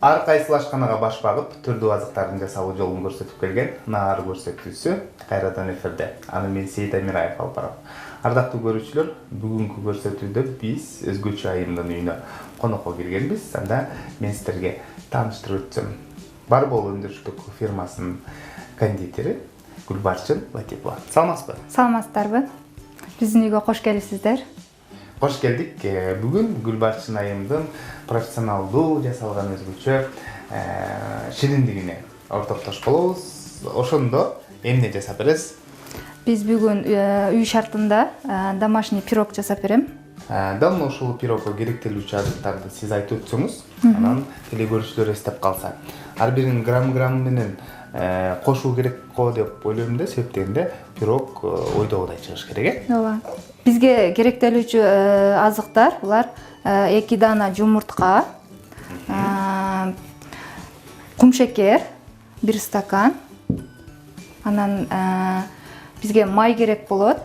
Ар кайсыл ашканага баш багып, түрдүү азыктардын жасалуу жолун көрсөтүп келген Наар көрсөтүүсү кайрадан эфирде. Аны мен Сейит Амираев алып барам. Ардактуу көрүүчүлөр, бүгүнкү көрсөтүүдө биз өзгөчө айымдын үйүнө конокко келгенбиз. Анда мен сиздерге тааныштырып өтсөм. Барбол өндүрүштүк фирмасынын кондитери Гүлбарчын Латипова. Саламатсызбы? Саламатсыздарбы? Биздин үйгө кош келипсиздер. Кош келдик. Бүгүн Гүлбарчын айымдын профессионалдуу жасалган өзгөчө шириндигине ортоктош болобуз. Ошондо эмне жасап бересиз? Биз бүгүн үй шартында домашний пирог жасап берем. Дал ошол пирогго керектелүүчү азыктарды сиз айтып өтсөңүз, анан теле көрүүчүлөр эстеп калса. Ар бирин грамм менен кошуу керек го деп ойлойм да, себеп дегенде пирог ойдогудай чыгыш керек, Ооба. Бизге керектелүүчү азыктар булар 2 дана жумуртка, кумшекер 1 стакан, анан бизге май керек болот,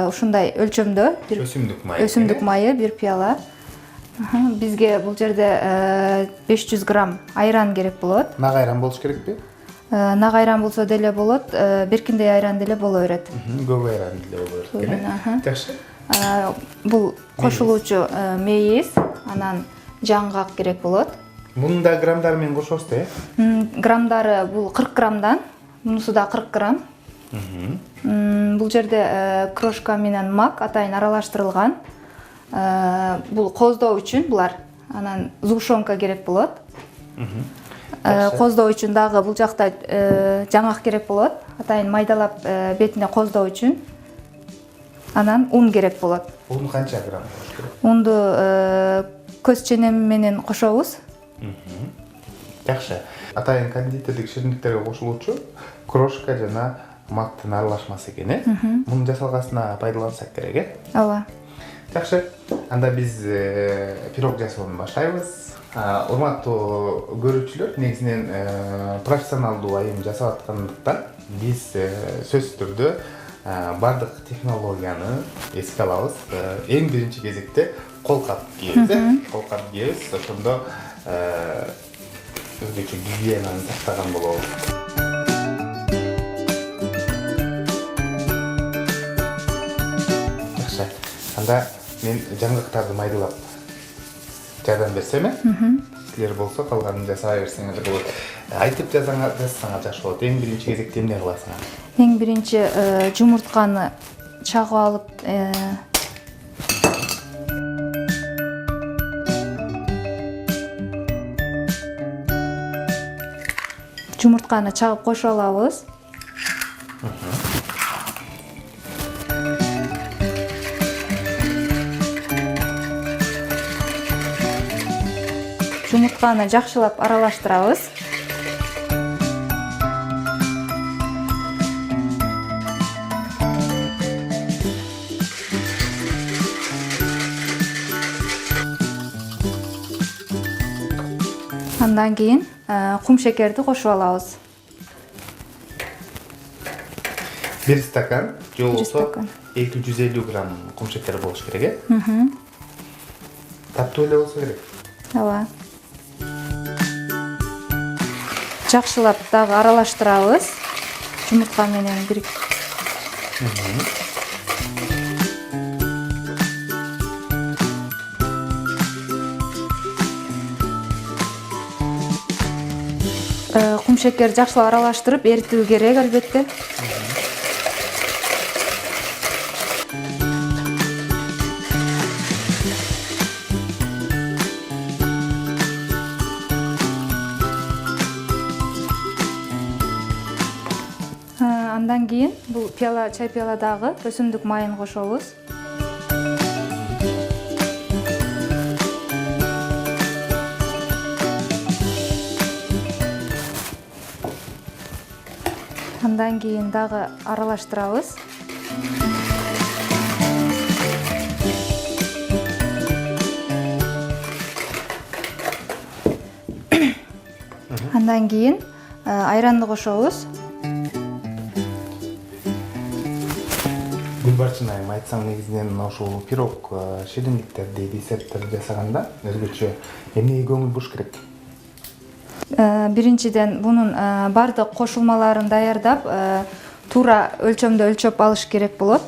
ушундай өлчөмдө өсүмдүк майы 1 пияла. Бизге бул жерде 500 грамм айран керек болот. Нак айран болуш керекпи? Нак айран болсо деле болот, беркиндей айран деле боло берет. Көк айран деле боло берет экен. Жакшы. Бул кошулуучу мейиз, анан жаңгак керек болот. Мунун да граммдары менен кошосуз да, Граммдары бул 40 граммдан, мунусу да 40 грамм. Бул жерде крошка менен мак атайын аралаштырылган. Бул коздоо үчүн булар. Анан згушонка керек болот. Коздоо үчүн дагы бул жакта жаңгак керек болот. Атайын майдалап бетине коздоо үчүн. Анан ун керек болот. Ун канча грамм кош керек? Унду көз ченем менен кошобуз. Жакшы. Атайын кондитердик шириндиктерге кошулуучу крошка жана мактын аралашмасы экен, Мунун жасалгасына пайдалансак керек, Ооба. Жакшы. Анда биз пирог жасоону баштайбыз. Урматтуу көрүүчүлөр, негизинен профессионалдуу айым жасап аткандыктан биз сөзсүз түрдө бардык технологияны эске алабыз. Эң биринчи кезекте колкап кийебиз, колкап кийебиз. Ошондо өзгөчө гигиенаны сактаган болобуз. Жакшы. Анда мен жаңгактарды майдалап жардам берсем, силер болсо калганын жасай берсеңер болот. Айтып жазсаңар жакшы болот. Эң биринчи кезекте эмне кыласыңар? Эң биринчи жумуртканы чагып алып, жумуртканы чагып кошо алабыз. Жумуртканы жакшылап аралаштырабыз. Андан кийин кумшекерди кошуп алабыз. 1 стакан, же болбосо 250 грамм кумшекер болуш керек, Таптуу эле болсо керек. Ооба. Жакшылап дагы аралаштырабыз. Жумуртка менен бир. Кумшекер жакшылап аралаштырып эритүү керек албетте. Андан кийин бул чай пияладагы өсүмдүк майын кошобуз. Андан кийин дагы аралаштырабыз. Андан кийин айранды кошобуз. Гүлбарчын айым, айтсаң негизинен ошол пирог шириндиктерди, десерттерди жасаганда өзгөчө эмнеге көңүл буруш керек? Биринчиден бунун бардык кошулмаларын даярдап, туура өлчөмдө өлчөп алыш керек болот.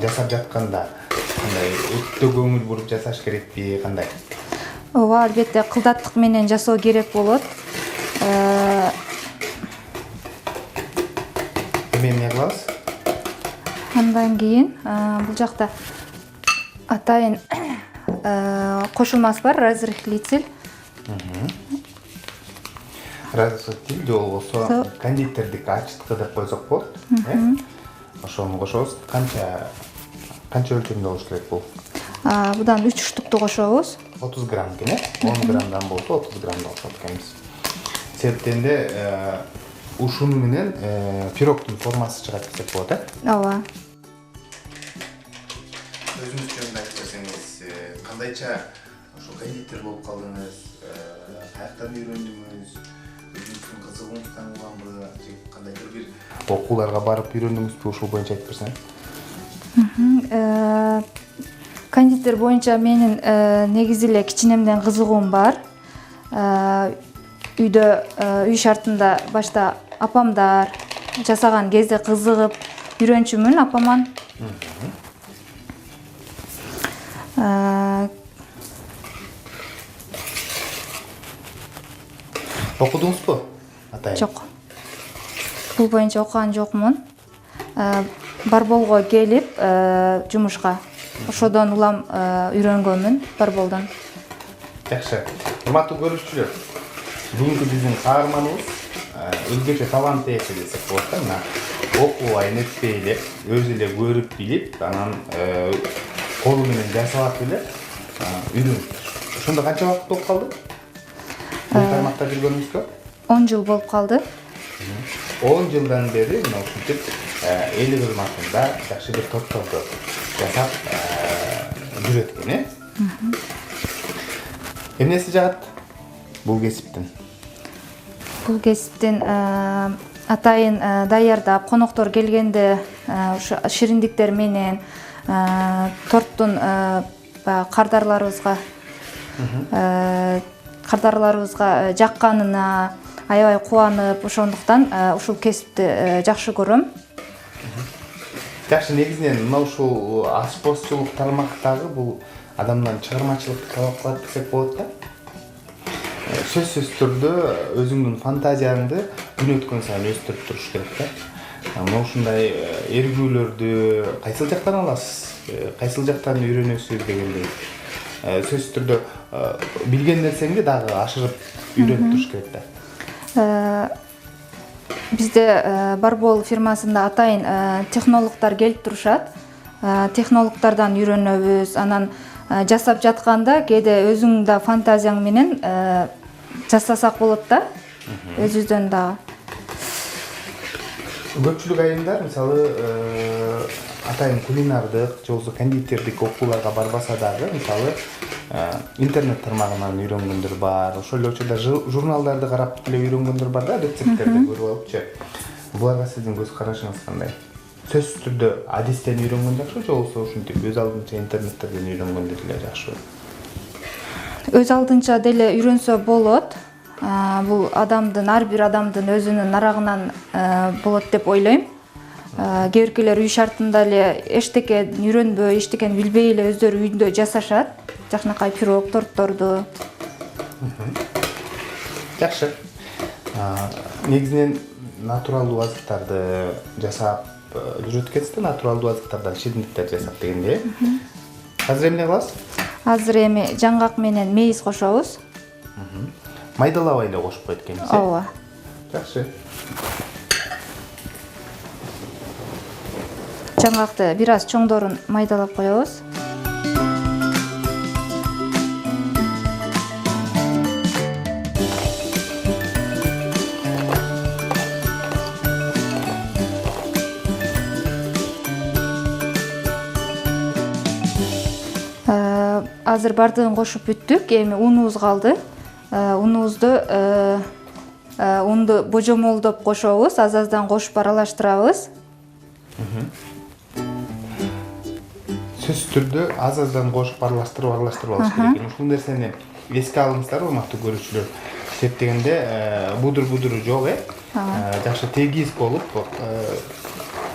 Жасап жатканда кандай өтө көңүл буруп жасаш керекпи, кандай? Ооба, албетте кылдаттык менен жасоо керек болот. Эмне кылабыз? Андан кийин бул жакта атайын кошулмасы бар, разрыхлитель. Разрыхлитель же болбосо кондитердик ачыткы деп койсок болот. Ошону кошобуз. Канча өлчөмдө болуш керек бул? Будан 3 штукту кошобуз. 30 грамм экен, 10 граммдан болсо 30 граммда кошот экенбиз. Себептен ушуну менен пирогдун формасы чыгат десек болот, Ооба. Өзүңүз жөнүндө айтып берсеңиз, кандайча ошо кондитер болуп калдыңыз, каяктан үйрөндүңүз, өзүңүздүн кызыгууңуздан уланбы, же кандайдыр бир окууларга барып үйрөндүңүзбү, ушул боюнча айтып берсеңиз? Кондитер боюнча менин негизи эле кичинемден кызыгуум бар. Үйдө үй шартында башта апамдар жасаган кезде кызыгып үйрөнчүмүн апаман. Окудуңузбу, атайын? Жок. Бул боюнча окуган жокмун. Барболго келип жумушка ошодон улам үйрөнгөнмүн барболдон. Жакшы. Урматтуу көрүүчүлөр, бүгүнкү биздин каарманыбыз өзгөчө талант ээси десек болот да. Мына окубай, нетпей эле, өзү эле көрүп билип, анан колу менен жасап эле үйрөнүп. Ошондо канча убакыт болуп калды? Бул тармакта жүргөнүңүзгө? 10 жыл болуп калды. 10 жылдан бери мына ушинтип эл кызматында жакшы бир топторду жасап жүрөт экен, Эмнеси жагат бул кесиптин? Бул кесиптин атайын даярдап, коноктор келгенде ушу шириндиктер менен торттун кардарларыбызга жакканына аябай кубанып, ошондуктан ушул кесипти жакшы көрөм. Жакшы, негизинен мына ушул ашпозчулук тармактагы бул адамдан чыгармачылыкты талап кылат десек болот да. Сөзсүз түрдө өзүңдүн фантазияңды күн өткөн сайын өстүрүп туруш керек да. Мына ушундай эргүүлөрдү кайсыл жактан аласыз, кайсыл жактан үйрөнөсүз дегендей. Сөзсүз түрдө билген нерсеңди дагы ашырып үйрөнүп туруш керек да. Бизде Барбол фирмасында атайын технологдор келип турушат. Технологдордон үйрөнөбүз. Анан жасап жатканда кээде өзүң да фантазияң менен жасасак болот да. Өзүбүздөн дагы. Көпчүлүк айымдар мисалы атайын кулинардык же болбосо кондитердик окууларга барбаса дагы мисалы интернет тармагынан үйрөнгөндөр бар. Ошол эле учурда журналдарды карап эле үйрөнгөндөр бар да, рецепттерди көрүп алыпчы. Буларга сиздин көз карашыңыз кандай? Сөзсүз түрдө адистен үйрөнгөн жакшы же болбосо ушинтип өз алдынча интернеттерден үйрөнгөндөр эле жакшы? Өз алдынча деле үйрөнсө болот. Бул ар бир адамдын өзүнүн нарагынан болот деп ойлойм. Кээ биркилер үй шартында эле эчтеке үйрөнбөй, эчтекени билбей эле өздөрү үйдө жасашат. Жакшынакай пирог, тортторду. Жакшы. Негизинен натуралдуу азыктарды жасап жүрөт экенсиз, натуралдуу азыктардан шириндиктер жасап дегенде. Азыр эмне кыласыз? Азыр эми жаңгак менен мейиз кошобуз. Майдалабай эле кошуп коет экенбиз. Ооба. Жакшы. Жаңгакты бир аз чоңдорун майдалап коебуз. Азыр бардыгын кошуп бүттүк. Эми унубуз калды. Унду божомолдоп кошобуз, аз-аздан кошуп аралаштырабыз. сөзсүз түрдө аз-аздан кошуп аралаштырып алыш керек. Ушул нерсени эске алыңыздар, урматтуу көрүүчүлөр. Септегенде будур-будуру жок, жакшы тегиз болуп,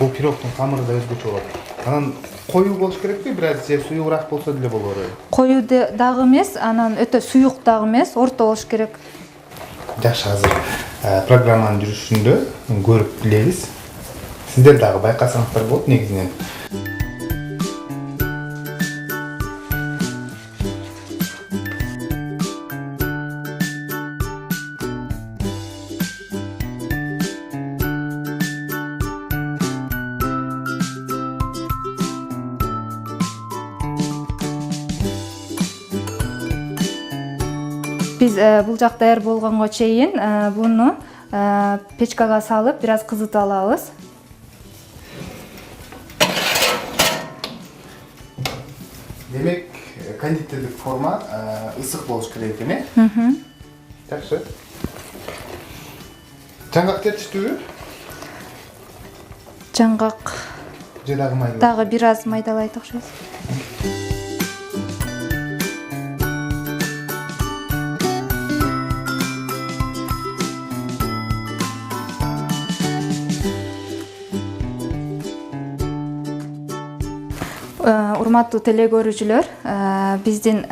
бул пирогдун камыры да өзгөчө болот. Анан коюу болуш керекпи? Бираз же суюгураак болсо деле болор. Коюу дагы эмес, анан өтө суюк дагы эмес, орто болуш керек. Жакшы, азыр программанын жүрүшүндө көрүп билебиз. Сиздер дагы байкасаңыздар болот негизинен. Биз бул жак даяр болгонго чейин буну печкага салып, бир аз кызытып алабыз. Демек, кондитердик форма ысык болуш керек экен, Жакшы. Жаңгак жетиштүүбү? Жаңгак Же дагы майда? дагы бир аз майдалайт окшойт. Урматтуу теле көрүүчүлөр, биздин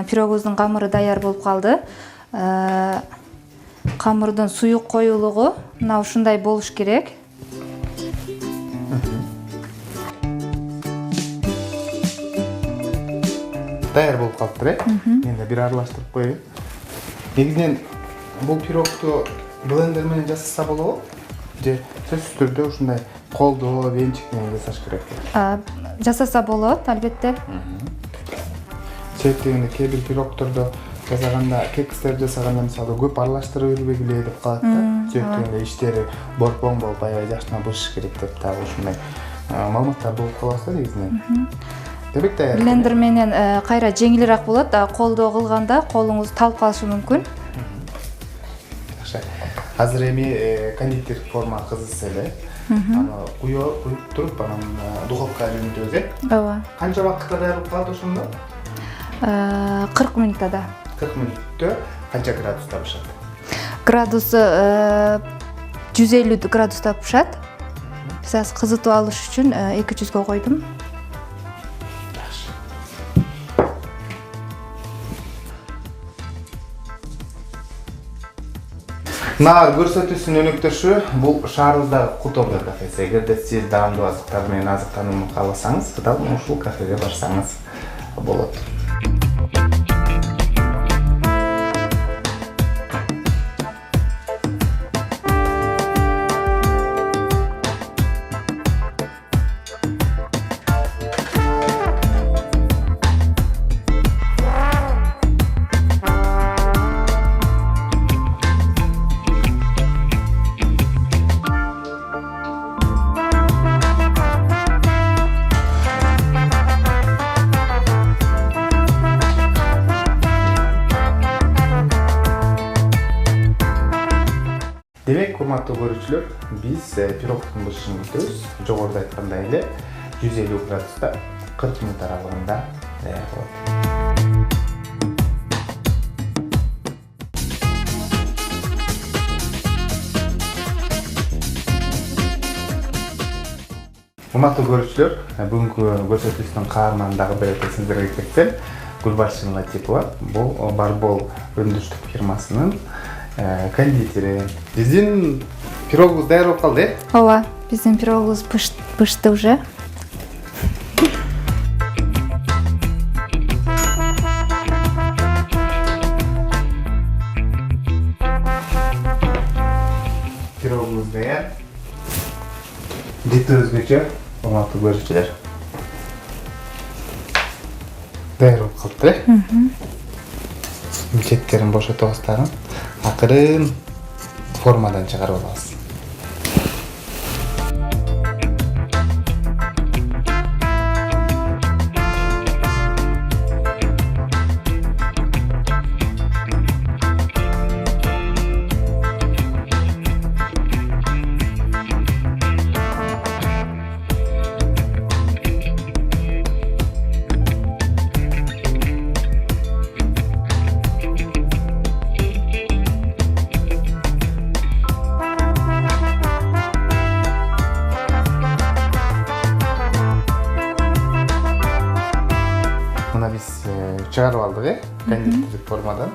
пирогубуздун камыры даяр болуп калды. Камырдын суюк коюлугу мына ушундай болуш керек. Даяр болуп калыптыр, Мен да бир аралаштырып коеюн. Негизинен бул пирогду блендер менен жасаса болобу? Же сөзсүз түрдө ушундай колдо, венчик менен жасаш керекпи? Жасаса болот, албетте. Септегенде кээ бир пирогдордо жасаганда, кекстерди жасаганда мисалы көп аралаштырып бербегиле деп калат да. Септегенде иштери борпоң болуп, аябай жакшына бышыш керек деп дагы ушундай маалыматтарды угуп калабыз да негизинен. Демек даяр. Блендер менен кайра жеңилирээк болот, колдо кылганда колуңуз талып калышы мүмкүн. Жакшы. Азыр эми кондитердик форма кызыса эле. Аны куюп туруп, анан духовкага жөнөтөбүз, Ооба. Канча убакытта даяр болуп калат ошондо? 40 мүнөттө. 40 мүнөттө канча градуста бышат? Градусу 150 градуста бышат. Биз аз кызытып алыш үчүн 200-гө койдум. Нар көрсөтүүсүнүн өнөктөшү бул шаарыбыздагы Кутобер кафеси. Эгерде сиз даамдуу азыктар менен азыктанууну кааласаңыз, дал ушул кафеге барсаңыз болот. Демек, урматтуу көрүүчүлөр, биз пирогдун бышышын күтөбүз. Жогоруда айткандай эле 150 градуста 40 мүнөт аралыгында даяр болот. Урматтуу көрүүчүлөр, бүгүнкү көрсөтүүбүздүн каарманы дагы бир эте сиздерге кетсем, Гүлбаршын Латипова, бул Барбол өндүрүштүк фирмасынын кондитери. Биздин пирогубуз даяр болуп калды, Ооба, биздин пирогубуз бышты уже. Пирогубуз даяр. Жети өзгөчө, урматтуу көрүүчүлөр. Даяр болуп калыптыр. Четтерин бошотобуз дагы. Акырын формадан чыгарып алабыз. чыгарып алдык, кондитердик формадан.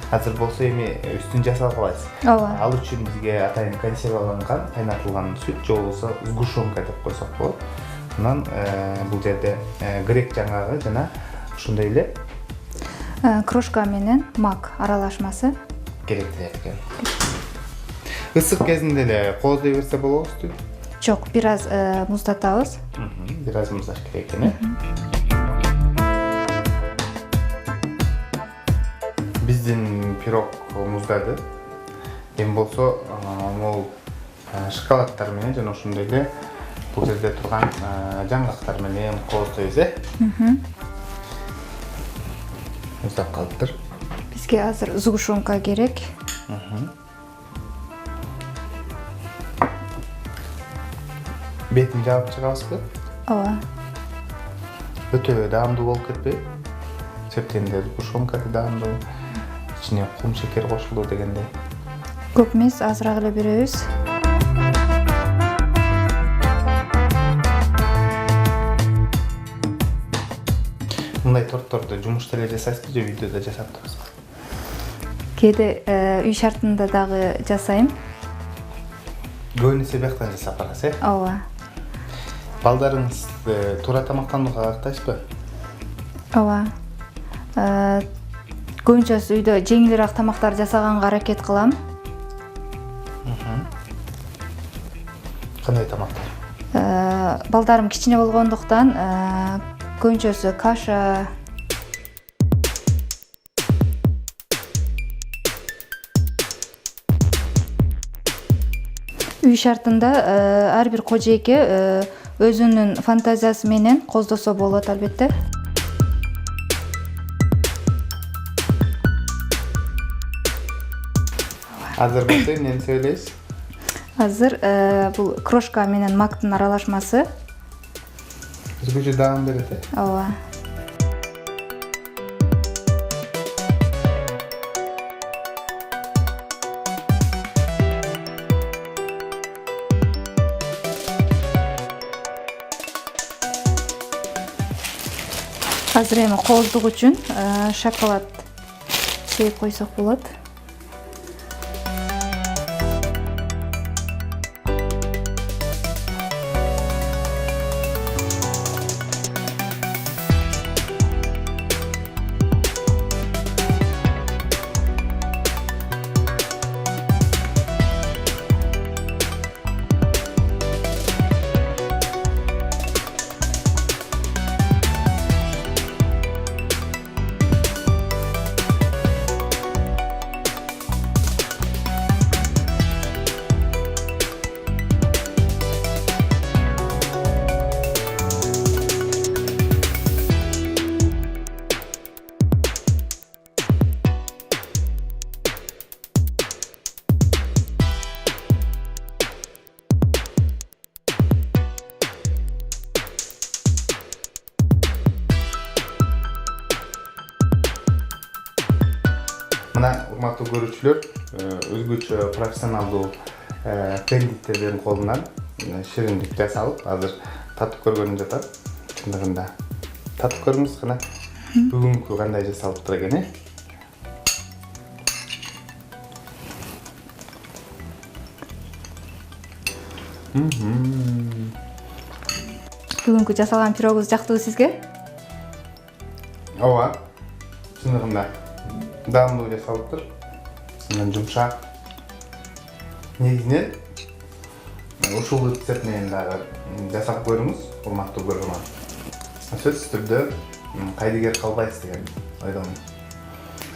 Азыр болсо эми үстүн жасап алабыз. ооба. Ал үчүн бизге атайын консерваланган, кайнатылган сүт же болбосо сгущенка деп койсок болот. Анан бул жерде грек жаңгагы жана ушундай эле Крошка менен мак аралашмасы керектелет экен. Ысык кезинде эле кооздой берсе болобузбу? жок, бир аз муздатабыз. Бир аз муздаш керек экен, Биздин пирог муздады. Эми болсо, могу шоколадтар менен жана ошондой эле бул жерде турган жаңгактар менен кооздойбуз, Муздап калыптыр. Бизге азыр сгущенка керек. Бетин жаап чыгабызбы? Ооба. Өтө даамдуу болуп кетпейби? Септенде сгущенка даамдуу. İçine kum şeker koşulur degende. Көп эмес, азыраак эле беребиз. Мындай тортторду жумушта эле жасайсызбы же үйдө да жасап турасызбы? Кээде үй шартында дагы жасайм. Көбүнесе бияктан жасап барасыз, Ооба. Балдарыңыз туура тамактанууга кактайсызбы? Ооба. Көбүнчөсү үйдө жеңилирээк тамактар жасаганга аракет кылам. Кандай тамактар? Балдарым кичине болгондуктан көбүнчөсү каша, үй шартында ар бир кожойке өзүнүн фантазиясы менен коздосо болот, албетте. Азыр болсо эмнени сөйлөйсүз? Азыр бул крошка менен мактын аралашмасы. Өзгөчө даам берет, Ооба. Азыр эми кооздук үчүн шоколад чейип койсок болот. Мына урматтуу көрүүчүлөр, өзгөчө профессионалдуу кондитердин колунан шириндик жасалып, азыр татып көргөнүм жатат. Чындыгында татып көрүңүз кана бүгүнкү кандай жасалыптыр экен, Бүгүнкү жасалган пирогубуз жактыбы сизге? Ооба, чындыгында даамдуу жасалыптыр. Анан жумшак. Негизинен ушул рецепт менен дагы жасап көрүңүз, урматтуу көрөрман. Сөзсүз түрдө кайдыгер калбайсыз деген ойдомун.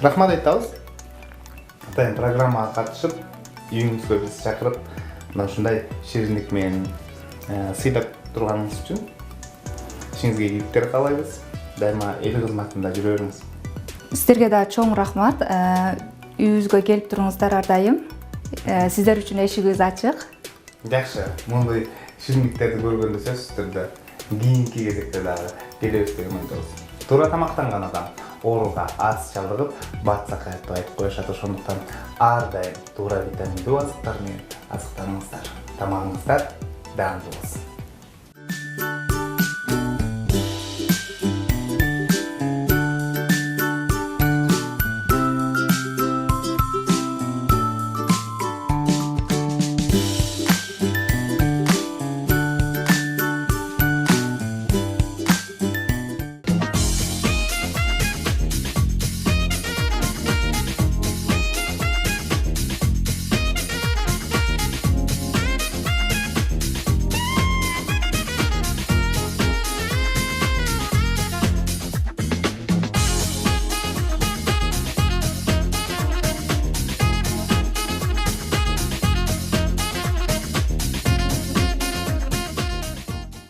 Рахмат айтабыз. Атайын программага катышып, үйүңүзгө биз чакырып, мына ушундай шириндик менен сыйлап турганыңыз үчүн ишиңизге ийгиликтер каалайбыз. Дайыма эл кызматында жүрө бериңиз. Сиздерге да чоң рахмат. Үйүбүзгө келип туруңуздар ар дайым. Сиздер үчүн эшигибиз ачык. Жакшы, мындай шириндиктерди көргөндө сөзсүз түрдө кийинки кезекте дагы келебиз деген ойдобуз. Туура тамактанган адам ооруга аз чалдыгып, бат сакаят деп айтып коюшат. Ошондуктан ар дайым туура витаминдүү азыктар менен азыктаныңыздар. Тамагыңыздар даамдуу болсун.